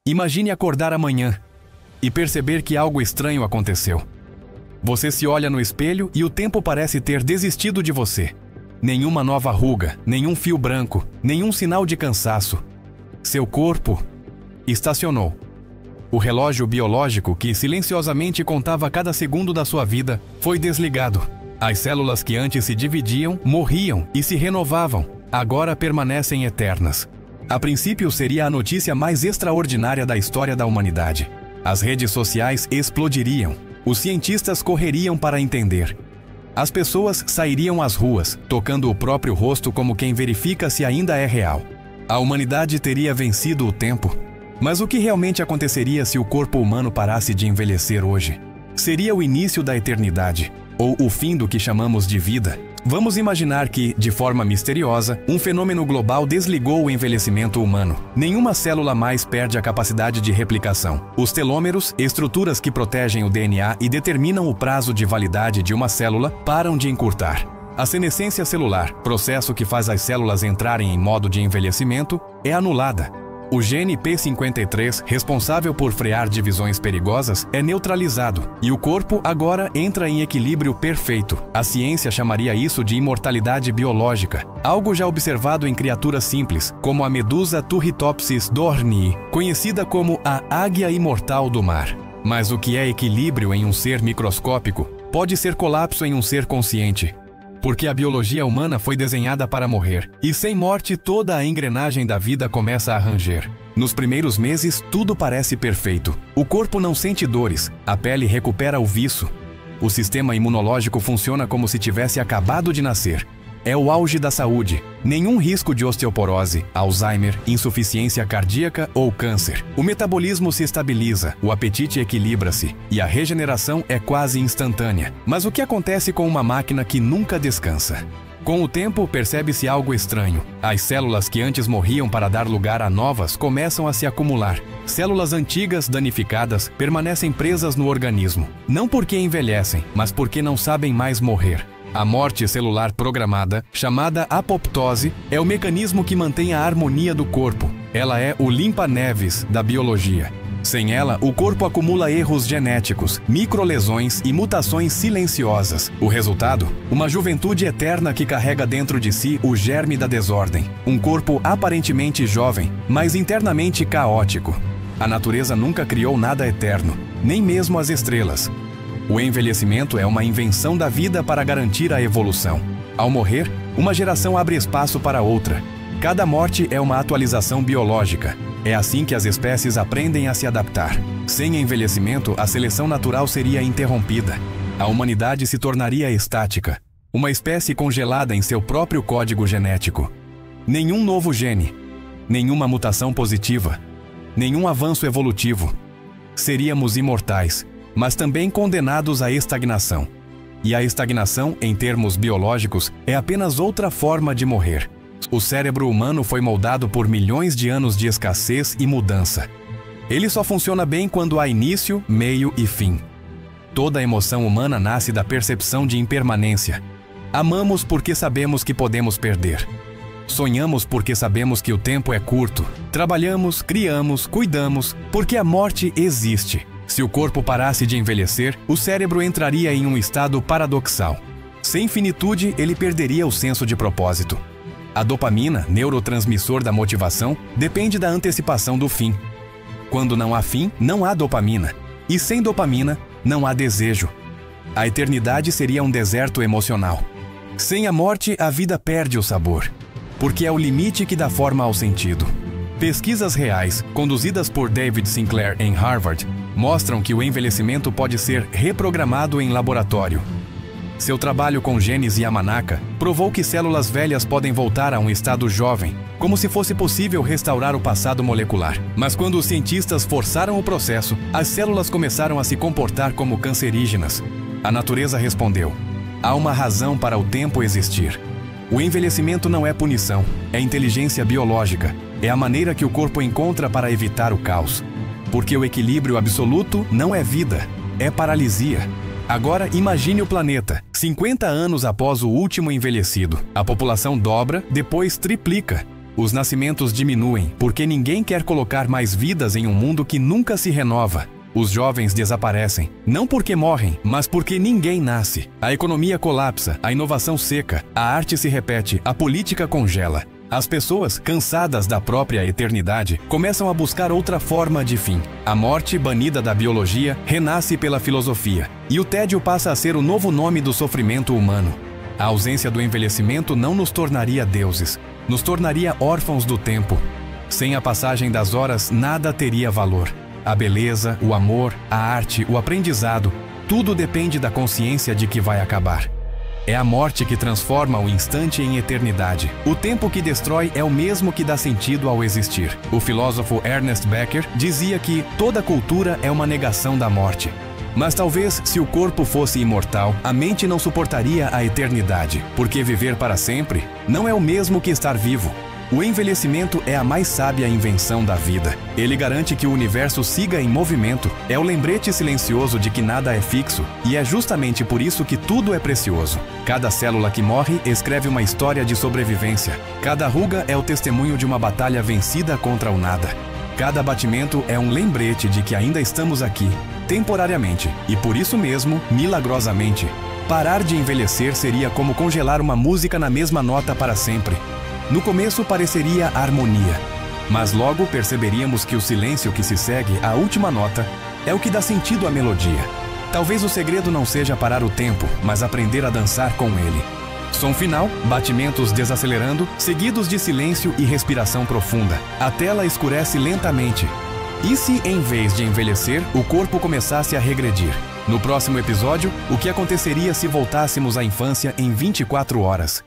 Imagine acordar amanhã e perceber que algo estranho aconteceu. Você se olha no espelho e o tempo parece ter desistido de você. Nenhuma nova ruga, nenhum fio branco, nenhum sinal de cansaço. Seu corpo estacionou. O relógio biológico que silenciosamente contava cada segundo da sua vida foi desligado. As células que antes se dividiam, morriam e se renovavam, agora permanecem eternas. A princípio seria a notícia mais extraordinária da história da humanidade. As redes sociais explodiriam. Os cientistas correriam para entender. As pessoas sairiam às ruas, tocando o próprio rosto como quem verifica se ainda é real. A humanidade teria vencido o tempo. Mas o que realmente aconteceria se o corpo humano parasse de envelhecer hoje? Seria o início da eternidade, ou o fim do que chamamos de vida? Vamos imaginar que, de forma misteriosa, um fenômeno global desligou o envelhecimento humano. Nenhuma célula mais perde a capacidade de replicação. Os telômeros, estruturas que protegem o DNA e determinam o prazo de validade de uma célula, param de encurtar. A senescência celular, processo que faz as células entrarem em modo de envelhecimento, é anulada. O gene P53, responsável por frear divisões perigosas, é neutralizado e o corpo agora entra em equilíbrio perfeito. A ciência chamaria isso de imortalidade biológica, algo já observado em criaturas simples, como a medusa Turritopsis dohrnii, conhecida como a águia imortal do mar. Mas o que é equilíbrio em um ser microscópico pode ser colapso em um ser consciente. Porque a biologia humana foi desenhada para morrer, e sem morte toda a engrenagem da vida começa a ranger. Nos primeiros meses, tudo parece perfeito. O corpo não sente dores, a pele recupera o viço. O sistema imunológico funciona como se tivesse acabado de nascer. É o auge da saúde. Nenhum risco de osteoporose, Alzheimer, insuficiência cardíaca ou câncer. O metabolismo se estabiliza, o apetite equilibra-se e a regeneração é quase instantânea. Mas o que acontece com uma máquina que nunca descansa? Com o tempo, percebe-se algo estranho. As células que antes morriam para dar lugar a novas começam a se acumular. Células antigas danificadas permanecem presas no organismo. Não porque envelhecem, mas porque não sabem mais morrer. A morte celular programada, chamada apoptose, é o mecanismo que mantém a harmonia do corpo. Ela é o limpa-neves da biologia. Sem ela, o corpo acumula erros genéticos, microlesões e mutações silenciosas. O resultado? Uma juventude eterna que carrega dentro de si o germe da desordem. Um corpo aparentemente jovem, mas internamente caótico. A natureza nunca criou nada eterno, nem mesmo as estrelas. O envelhecimento é uma invenção da vida para garantir a evolução. Ao morrer, uma geração abre espaço para outra. Cada morte é uma atualização biológica. É assim que as espécies aprendem a se adaptar. Sem envelhecimento, a seleção natural seria interrompida. A humanidade se tornaria estática, uma espécie congelada em seu próprio código genético. Nenhum novo gene, nenhuma mutação positiva, nenhum avanço evolutivo. Seríamos imortais, mas também condenados à estagnação. E a estagnação, em termos biológicos, é apenas outra forma de morrer. O cérebro humano foi moldado por milhões de anos de escassez e mudança. Ele só funciona bem quando há início, meio e fim. Toda emoção humana nasce da percepção de impermanência. Amamos porque sabemos que podemos perder. Sonhamos porque sabemos que o tempo é curto. Trabalhamos, criamos, cuidamos, porque a morte existe. Se o corpo parasse de envelhecer, o cérebro entraria em um estado paradoxal. Sem finitude, ele perderia o senso de propósito. A dopamina, neurotransmissor da motivação, depende da antecipação do fim. Quando não há fim, não há dopamina. E sem dopamina, não há desejo. A eternidade seria um deserto emocional. Sem a morte, a vida perde o sabor. Porque é o limite que dá forma ao sentido. Pesquisas reais, conduzidas por David Sinclair em Harvard, mostram que o envelhecimento pode ser reprogramado em laboratório. Seu trabalho com genes Yamanaka provou que células velhas podem voltar a um estado jovem, como se fosse possível restaurar o passado molecular. Mas quando os cientistas forçaram o processo, as células começaram a se comportar como cancerígenas. A natureza respondeu: há uma razão para o tempo existir. O envelhecimento não é punição, é inteligência biológica. É a maneira que o corpo encontra para evitar o caos. Porque o equilíbrio absoluto não é vida, é paralisia. Agora imagine o planeta, 50 anos após o último envelhecido. A população dobra, depois triplica. Os nascimentos diminuem porque ninguém quer colocar mais vidas em um mundo que nunca se renova. Os jovens desaparecem, não porque morrem, mas porque ninguém nasce. A economia colapsa, a inovação seca, a arte se repete, a política congela. As pessoas, cansadas da própria eternidade, começam a buscar outra forma de fim. A morte, banida da biologia, renasce pela filosofia, e o tédio passa a ser o novo nome do sofrimento humano. A ausência do envelhecimento não nos tornaria deuses, nos tornaria órfãos do tempo. Sem a passagem das horas, nada teria valor. A beleza, o amor, a arte, o aprendizado, tudo depende da consciência de que vai acabar. É a morte que transforma o instante em eternidade. O tempo que destrói é o mesmo que dá sentido ao existir. O filósofo Ernest Becker dizia que toda cultura é uma negação da morte. Mas talvez, se o corpo fosse imortal, a mente não suportaria a eternidade, porque viver para sempre não é o mesmo que estar vivo. O envelhecimento é a mais sábia invenção da vida. Ele garante que o universo siga em movimento, é o lembrete silencioso de que nada é fixo, e é justamente por isso que tudo é precioso. Cada célula que morre escreve uma história de sobrevivência. Cada ruga é o testemunho de uma batalha vencida contra o nada. Cada batimento é um lembrete de que ainda estamos aqui, temporariamente, e por isso mesmo, milagrosamente. Parar de envelhecer seria como congelar uma música na mesma nota para sempre. No começo pareceria harmonia, mas logo perceberíamos que o silêncio que se segue à última nota é o que dá sentido à melodia. Talvez o segredo não seja parar o tempo, mas aprender a dançar com ele. Som final, batimentos desacelerando, seguidos de silêncio e respiração profunda. A tela escurece lentamente. E se, em vez de envelhecer, o corpo começasse a regredir? No próximo episódio, o que aconteceria se voltássemos à infância em 24 horas?